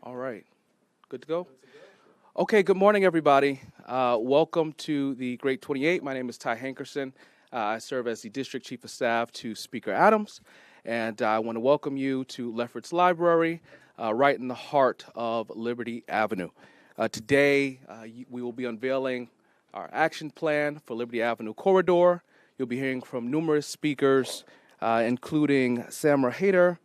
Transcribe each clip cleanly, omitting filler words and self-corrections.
All right. Good to go? Okay, good morning, everybody. Welcome to the Great 28. My name is Ty Hankerson. I serve as the District Chief of Staff to Speaker Adams, and I want to welcome you to Lefferts Library, right in the heart of Liberty Avenue. Today, we will be unveiling our action plan for Liberty Avenue Corridor. You'll be hearing from numerous speakers, including Samra Hayter,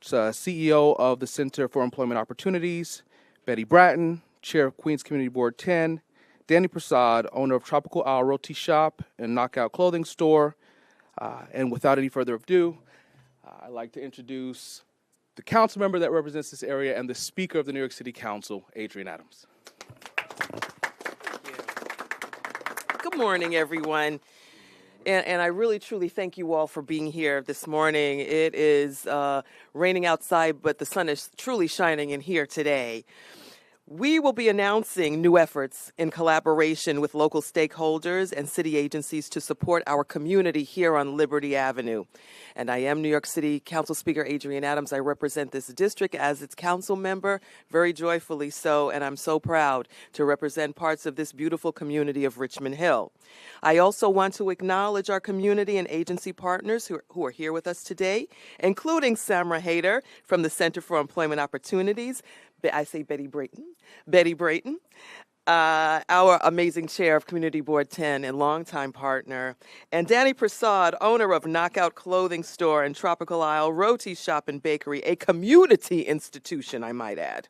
CEO of the Center for Employment Opportunities, Betty Bratton, Chair of Queens Community Board 10, Danny Prasad, owner of Tropical Isle Roti Shop and Knockout Clothing Store. And without any further ado, I'd like to introduce the council member that represents this area and the Speaker of the New York City Council, Adrienne Adams. Good morning, everyone. And I really, truly thank you all for being here this morning. It is raining outside, but the sun is truly shining in here today. We will be announcing new efforts in collaboration with local stakeholders and city agencies to support our community here on Liberty Avenue. And I am New York City Council Speaker Adrienne Adams. I represent this district as its council member, very joyfully so, and I'm so proud to represent parts of this beautiful community of Richmond Hill. I also want to acknowledge our community and agency partners who are here with us today, including Samra Hayter from the Center for Employment Opportunities. I say Betty Brayton, our amazing chair of Community Board 10 and longtime partner, and Danny Prasad, owner of Knockout Clothing Store and Tropical Isle Roti Shop and Bakery, a community institution, I might add.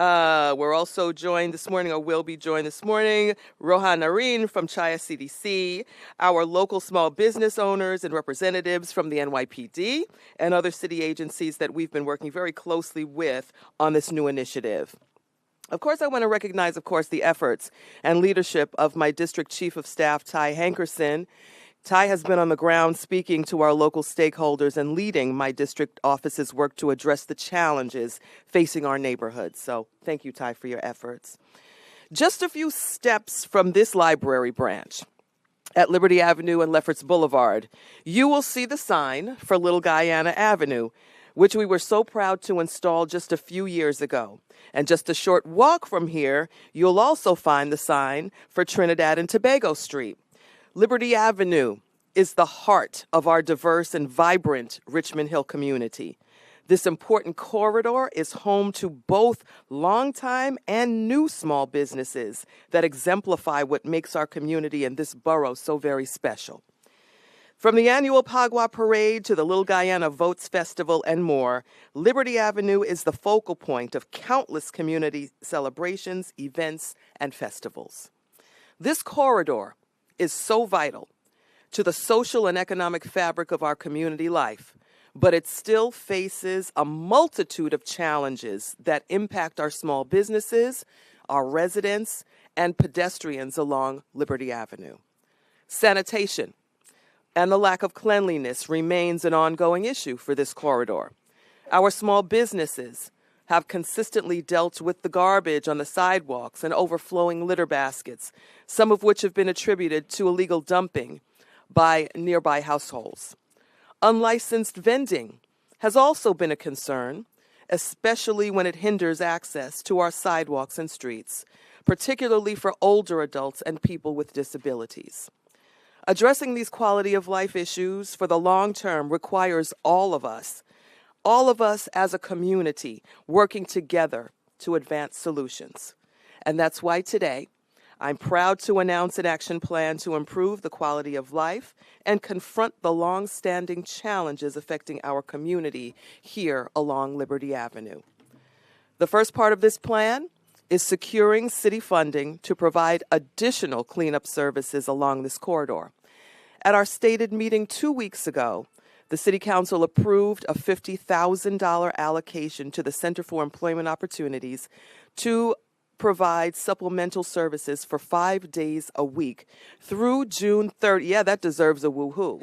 We're also joined this morning, or will be joined this morning, Rohan Nareen from Chaya CDC, our local small business owners and representatives from the NYPD, and other city agencies that we've been working very closely with on this new initiative. Of course, I want to recognize, the efforts and leadership of my District Chief of Staff, Ty Hankerson. Ty has been on the ground speaking to our local stakeholders and leading my district office's work to address the challenges facing our neighborhoods. So thank you, Ty, for your efforts. Just a few steps from this library branch at Liberty Avenue and Lefferts Boulevard, you will see the sign for Little Guyana Avenue, which we were so proud to install just a few years ago. And just a short walk from here, you'll also find the sign for Trinidad and Tobago Street. Liberty Avenue is the heart of our diverse and vibrant Richmond Hill community. This important corridor is home to both longtime and new small businesses that exemplify what makes our community and this borough so very special. From the annual Pagua Parade to the Little Guyana Votes Festival and more, Liberty Avenue is the focal point of countless community celebrations, events, and festivals. This corridor is so vital to the social and economic fabric of our community life, but it still faces a multitude of challenges that impact our small businesses, our residents, and pedestrians along Liberty Avenue. Sanitation and the lack of cleanliness remains an ongoing issue for this corridor. Our small businesses have consistently dealt with the garbage on the sidewalks and overflowing litter baskets, some of which have been attributed to illegal dumping by nearby households. Unlicensed vending has also been a concern, especially when it hinders access to our sidewalks and streets, particularly for older adults and people with disabilities. Addressing these quality of life issues for the long term requires all of us as a community working together to advance solutions. And that's why today I'm proud to announce an action plan to improve the quality of life and confront the long-standing challenges affecting our community here along Liberty Avenue. The first part of this plan is securing city funding to provide additional cleanup services along this corridor. At our stated meeting 2 weeks ago, the City Council approved a $50,000 allocation to the Center for Employment Opportunities to provide supplemental services for 5 days a week through June 30th. Yeah, that deserves a woo-hoo.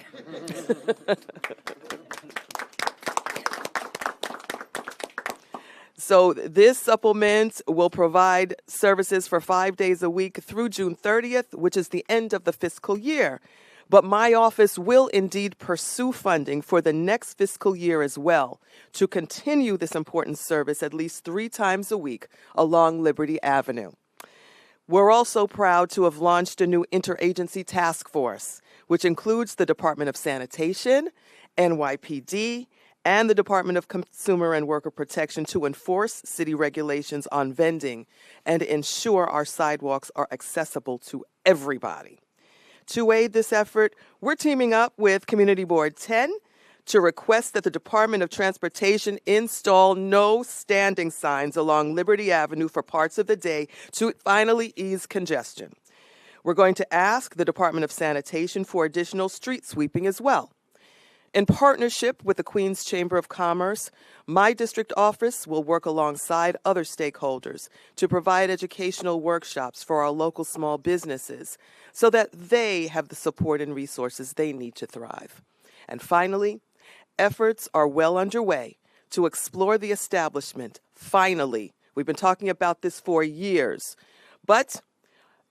So this supplement will provide services for 5 days a week through June 30th, which is the end of the fiscal year. But my office will indeed pursue funding for the next fiscal year as well to continue this important service at least 3 times a week along Liberty Avenue. We're also proud to have launched a new interagency task force, which includes the Department of Sanitation, NYPD, and the Department of Consumer and Worker Protection to enforce city regulations on vending and ensure our sidewalks are accessible to everybody. To aid this effort, we're teaming up with Community Board 10 to request that the Department of Transportation install no standing signs along Liberty Avenue for parts of the day to finally ease congestion. We're going to ask the Department of Sanitation for additional street sweeping as well. In partnership with the Queens Chamber of Commerce, my district office will work alongside other stakeholders to provide educational workshops for our local small businesses so that they have the support and resources they need to thrive. And finally, efforts are well underway to explore the establishment, finally. We've been talking about this for years, but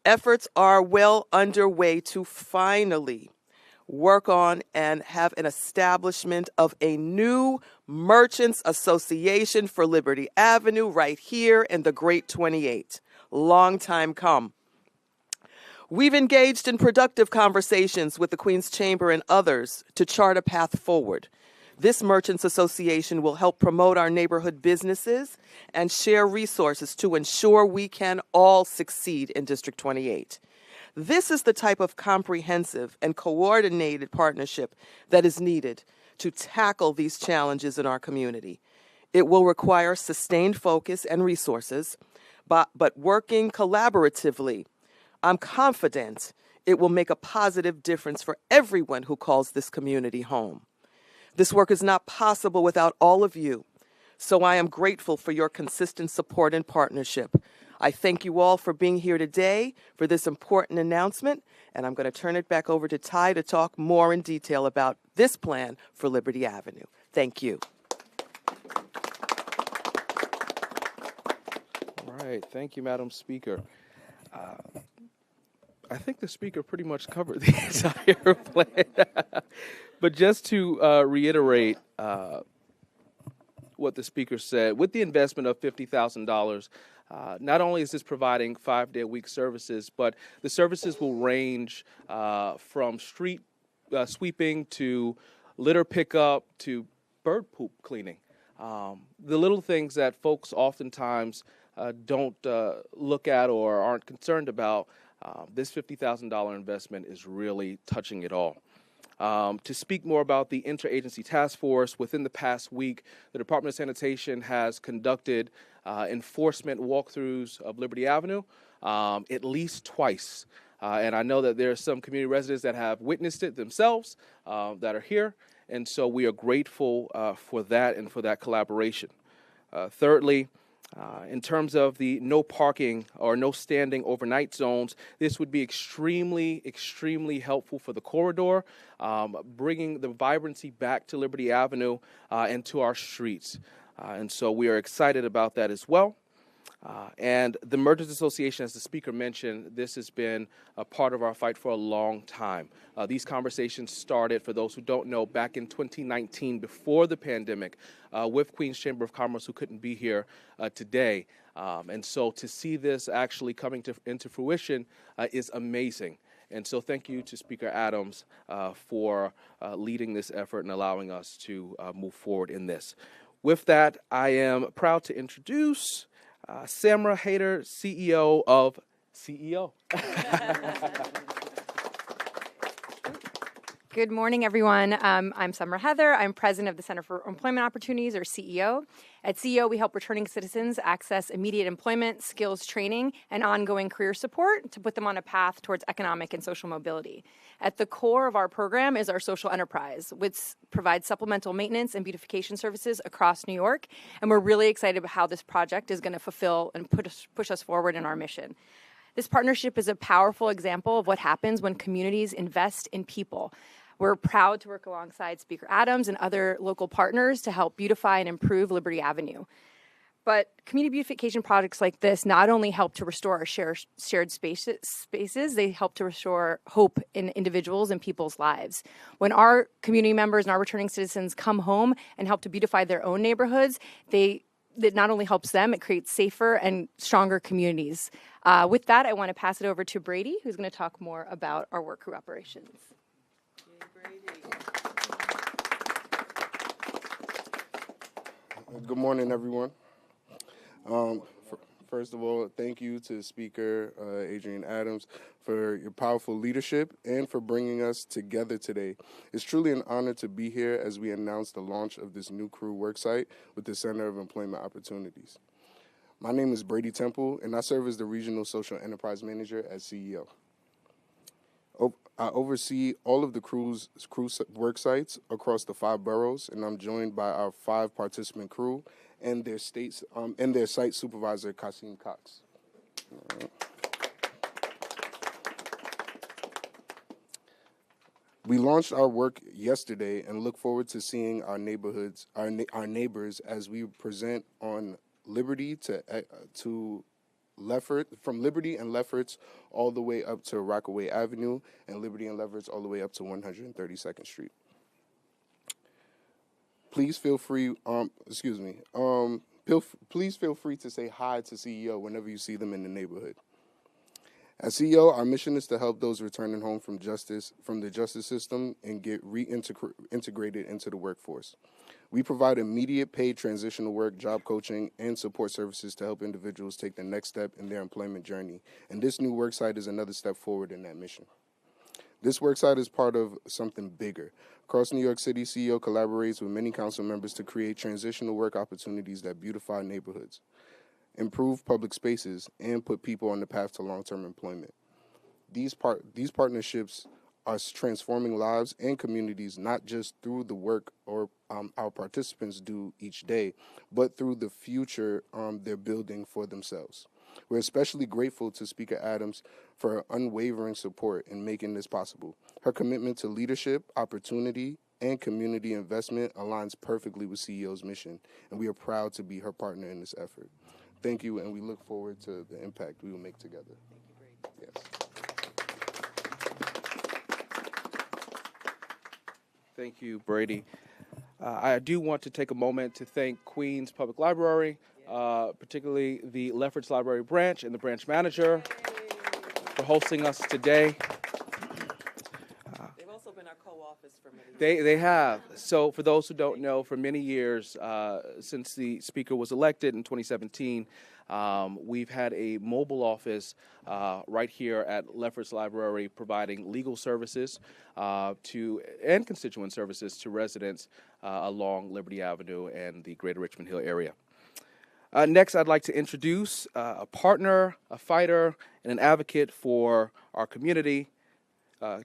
efforts are well underway to finally work on and have an establishment of a new Merchants Association for Liberty Avenue right here in the Great 28. Long time come. We've engaged in productive conversations with the Queens Chamber and others to chart a path forward. This Merchants Association will help promote our neighborhood businesses and share resources to ensure we can all succeed in District 28. This is the type of comprehensive and coordinated partnership that is needed to tackle these challenges in our community. It will require sustained focus and resources, but working collaboratively, I'm confident it will make a positive difference for everyone who calls this community home. This work is not possible without all of you, so I am grateful for your consistent support and partnership. I thank you all for being here today for this important announcement, and I'm going to turn it back over to Ty to talk more in detail about this plan for Liberty Avenue. Thank you. All right. Thank you, Madam Speaker. I think the speaker pretty much covered the entire plan. But just to reiterate what the speaker said, with the investment of $50,000, not only is this providing 5-day-a-week services, but the services will range from street sweeping to litter pickup to bird poop cleaning. The little things that folks oftentimes don't look at or aren't concerned about, this $50,000 investment is really touching it all. To speak more about the interagency task force, within the past week, the Department of Sanitation has conducted enforcement walkthroughs of Liberty Avenue at least twice. And I know that there are some community residents that have witnessed it themselves that are here. And so we are grateful for that and for that collaboration. Thirdly, in terms of the no parking or no standing overnight zones, this would be extremely, extremely helpful for the corridor, bringing the vibrancy back to Liberty Avenue and to our streets. And so we are excited about that as well. And the Merchants Association, as the speaker mentioned, this has been a part of our fight for a long time. These conversations started, for those who don't know, back in 2019, before the pandemic, with Queens Chamber of Commerce, who couldn't be here today. And so to see this actually coming into fruition is amazing. And so thank you to Speaker Adams for leading this effort and allowing us to move forward in this. With that, I am proud to introduce Samra Haider, CEO of CEO. Good morning, everyone. I'm Samra Haider. I'm president of the Center for Employment Opportunities, or CEO. At CEO, we help returning citizens access immediate employment, skills training, and ongoing career support to put them on a path towards economic and social mobility. At the core of our program is our social enterprise, which provides supplemental maintenance and beautification services across New York, and we're really excited about how this project is going to fulfill and push us forward in our mission. This partnership is a powerful example of what happens when communities invest in people. We're proud to work alongside Speaker Adams and other local partners to help beautify and improve Liberty Avenue. But community beautification projects like this not only help to restore our shared spaces, they help to restore hope in individuals and people's lives. When our community members and our returning citizens come home and help to beautify their own neighborhoods, it not only helps them, it creates safer and stronger communities. With that, I want to pass it over to Brady, who's going to talk more about our work crew operations. Good morning, everyone. First of all, thank you to Speaker Adrian Adams for your powerful leadership and for bringing us together today. It's truly an honor to be here as we announce the launch of this new crew worksite with the Center of Employment Opportunities. My name is Brady Temple, and I serve as the Regional Social Enterprise Manager as CEO. I oversee all of the crew work sites across the 5 boroughs, and I'm joined by our 5 participant crew and their site supervisor, Kasim Cox. We launched our work yesterday and look forward to seeing our neighbors as we present on Liberty to Lefferts, from Liberty and Lefferts all the way up to Rockaway Avenue, and Liberty and Lefferts all the way up to 132nd Street. Please feel free. Please feel free to say hi to CEO whenever you see them in the neighborhood. As CEO, our mission is to help those returning home from the justice system and get reintegrated into the workforce. We provide immediate paid transitional work, job coaching, and support services to help individuals take the next step in their employment journey. And this new worksite is another step forward in that mission. This worksite is part of something bigger. Across New York City, CEO collaborates with many council members to create transitional work opportunities that beautify neighborhoods, improve public spaces, and put people on the path to long-term employment. These partnerships are transforming lives and communities, not just through the work or our participants do each day, but through the future they're building for themselves. We're especially grateful to Speaker Adams for her unwavering support in making this possible. Her commitment to leadership, opportunity, and community investment aligns perfectly with CEO's mission, and we are proud to be her partner in this effort. Thank you, and we look forward to the impact we will make together. Thank you, Brady. Yes. Thank you, Brady. I do want to take a moment to thank Queens Public Library, particularly the Lefferts Library branch and the branch manager for hosting us today. They've also been our co-office for many years. They have. So for those who don't know, for many years, since the speaker was elected in 2017, we've had a mobile office right here at Lefferts Library providing legal services and constituent services to residents along Liberty Avenue and the Greater Richmond Hill area. Next, I'd like to introduce a partner, a fighter, and an advocate for our community,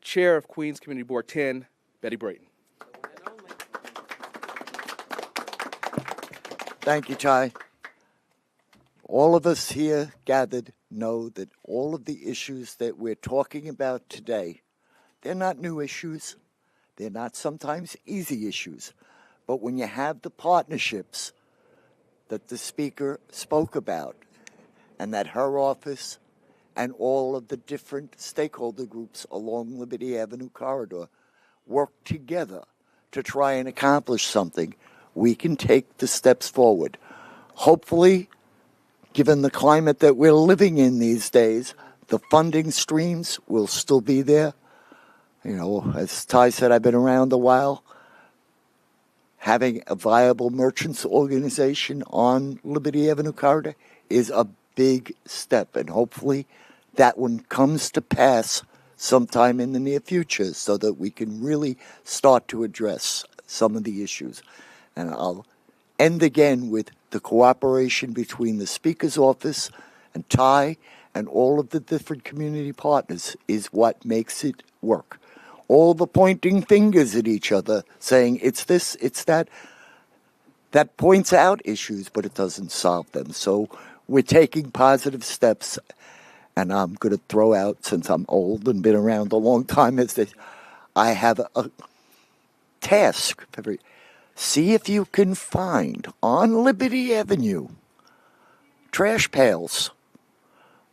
Chair of Queens Community Board 10, Betty Brayton. Thank you, Ty. All of us here gathered know that all of the issues that we're talking about today, they're not new issues. They're not sometimes easy issues. But when you have the partnerships that the speaker spoke about, and that her office and all of the different stakeholder groups along Liberty Avenue corridor work together to try and accomplish something, we can take the steps forward. Hopefully, given the climate that we're living in these days, the funding streams will still be there. You know, as Ty said, I've been around a while. Having a viable merchants organization on Liberty Avenue corridor is a big step, and hopefully that one comes to pass sometime in the near future so that we can really start to address some of the issues. And I'll end again with the cooperation between the Speaker's office and Ty and all of the different community partners is what makes it work. All the pointing fingers at each other, saying it's this, it's that points out issues, but it doesn't solve them. So we're taking positive steps, and I'm going to throw out, since I'm old and been around a long time, is that I have a task. See if you can find on Liberty Avenue trash pails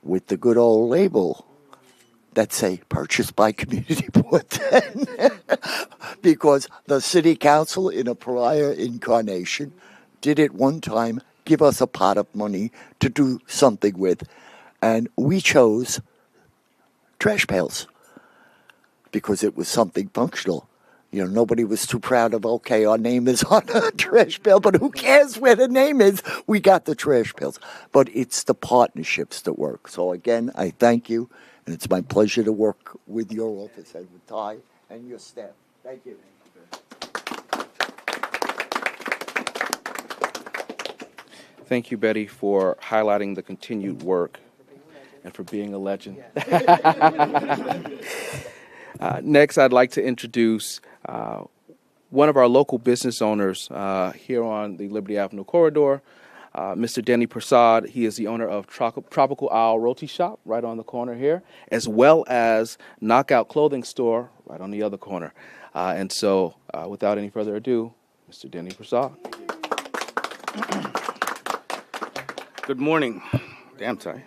with the good old label that say purchased by Community Board 10. Because the city council in a prior incarnation did at one time give us a pot of money to do something with. And we chose trash pails because it was something functional. You know, nobody was too proud of, okay, our name is on a trash pail, but who cares where the name is? We got the trash pails. But it's the partnerships that work. So again, I thank you, and it's my pleasure to work with your office and with Ty and your staff. Thank you. Thank you, Betty, for highlighting the continued work and for being a legend. Next, I'd like to introduce one of our local business owners here on the Liberty Avenue corridor, Mr. Denny Prasad. He is the owner of Tropical Owl Roti Shop right on the corner here, as well as Knockout Clothing Store right on the other corner. And so, without any further ado, Mr. Denny Prasad. Good morning. Damn, Ty.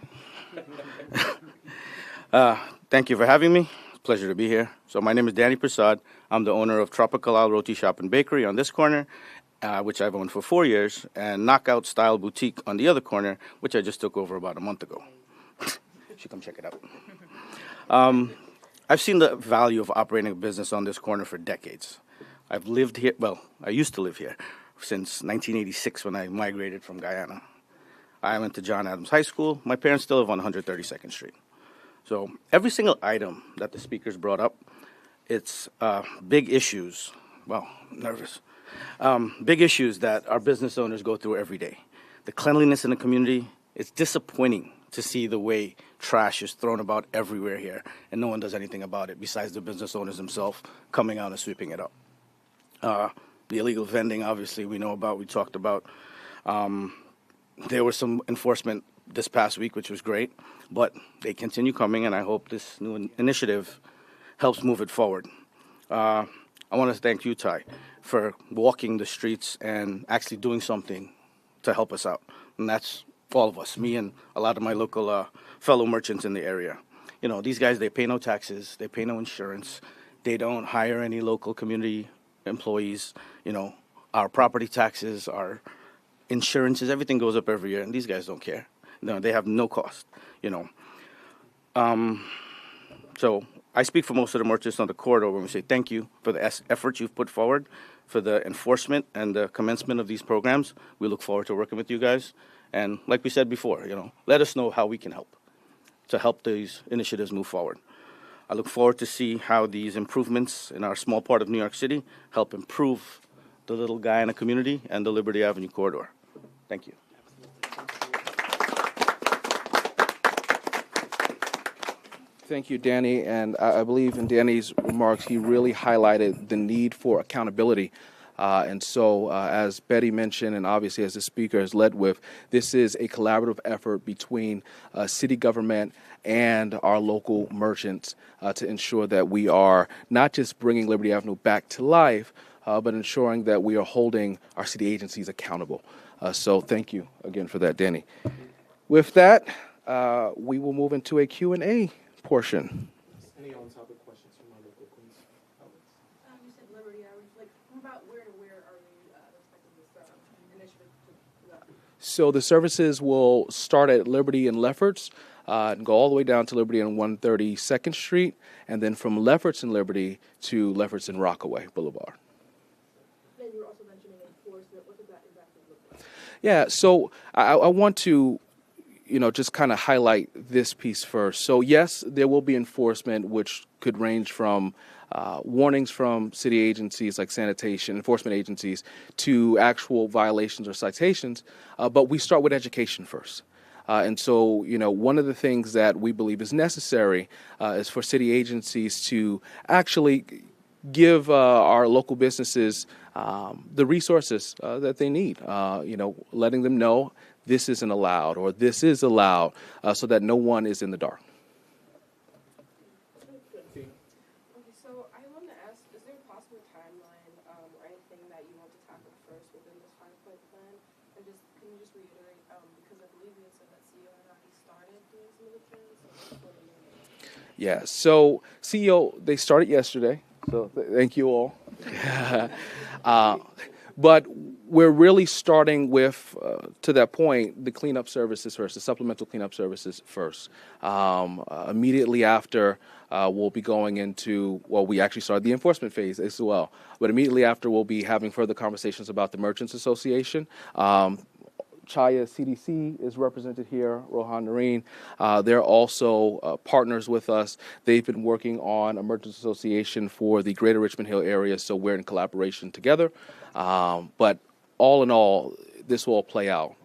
Thank you for having me. It's a pleasure to be here. So my name is Danny Prasad. I'm the owner of Tropical Owl Roti Shop and Bakery on this corner, which I've owned for 4 years, and Knockout Style Boutique on the other corner, which I just took over about a month ago. You should come check it out. I've seen the value of operating a business on this corner for decades. I've lived here, well, I used to live here since 1986 when I migrated from Guyana. I went to John Adams High School. My parents still live on 132nd Street. So every single item that the speakers brought up, it's big issues. Well, nervous. Big issues that our business owners go through every day. The cleanliness in the community, it's disappointing to see the way trash is thrown about everywhere here, and no one does anything about it besides the business owners themselves coming out and sweeping it up. The illegal vending, obviously, we know about, we talked about. There was some enforcement this past week, which was great, but they continue coming, and I hope this new initiative helps move it forward. I want to thank you, Ty, for walking the streets and actually doing something to help us out. And that's all of us, me and a lot of my local fellow merchants in the area. You know, these guys, they pay no taxes, they pay no insurance, they don't hire any local community employees. You know, our property taxes, our insurances, everything goes up every year, and these guys don't care. No, they have no cost, you know. So I speak for most of the merchants on the corridor when we say thank you for the efforts you've put forward, for the enforcement and the commencement of these programs. We look forward to working with you guys. And like we said before, you know, let us know how we can help to help these initiatives move forward. I look forward to see how these improvements in our small part of New York City help improve the little Guyana community and the Liberty Avenue corridor. Thank you. Thank you, Danny. And I believe in Danny's remarks, he really highlighted the need for accountability. And so, as Betty mentioned, and obviously as the speaker has led with, this is a collaborative effort between city government and our local merchants to ensure that we are not just bringing Liberty Avenue back to life, but ensuring that we are holding our city agencies accountable. So thank you again for that, Danny. With that, we will move into a Q&A portion. Any on-topic questions from our local queens? You said Liberty Hours. Like, from about where to where are we expecting this initiative to go? So the services will start at Liberty and Lefferts and go all the way down to Liberty and 132nd Street, and then from Lefferts and Liberty to Lefferts and Rockaway Boulevard. Then you were also mentioning enforcement. What does that exactly look like? Yeah, so I want to, just kind of highlight this piece first. So yes, there will be enforcement, which could range from warnings from city agencies like sanitation, enforcement agencies, to actual violations or citations. But we start with education first. And so, one of the things that we believe is necessary is for city agencies to actually give our local businesses the resources that they need, letting them know this isn't allowed or this is allowed so that no one is in the dark. Okay, so I wanted to ask, is there a possible timeline or anything that you want to tackle first within this 5-point plan? And can you just reiterate, because I believe you had said some of the trends? So I just wanna know. Yeah. So CEO, they started yesterday. So thank you all. But we're really starting with, to that point, the cleanup services first, the supplemental cleanup services first. Immediately after, we'll be going into, well, we actually started the enforcement phase as well. But immediately after, we'll be having further conversations about the Merchants Association. Chaya CDC is represented here, Rohan Nareen. They're also partners with us. They've been working on a Merchants Association for the Greater Richmond Hill area, so we're in collaboration together. But all in all, this will all play out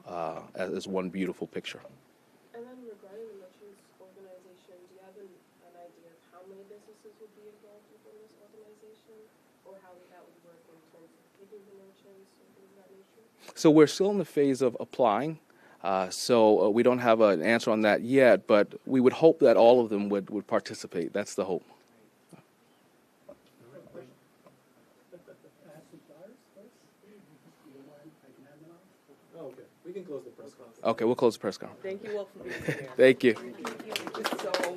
as one beautiful picture. And then regarding the merchants organization, do you have an idea of how many businesses would be involved within this organization, or how that would work in terms of picking the merchants and things of that nature? So we're still in the phase of applying. So we don't have an answer on that yet, but we would hope that all of them would participate. That's the hope. Oh, okay. We can close the press conference. Okay, we'll close the press conference. Thank you all for being here. Thank you. Thank you so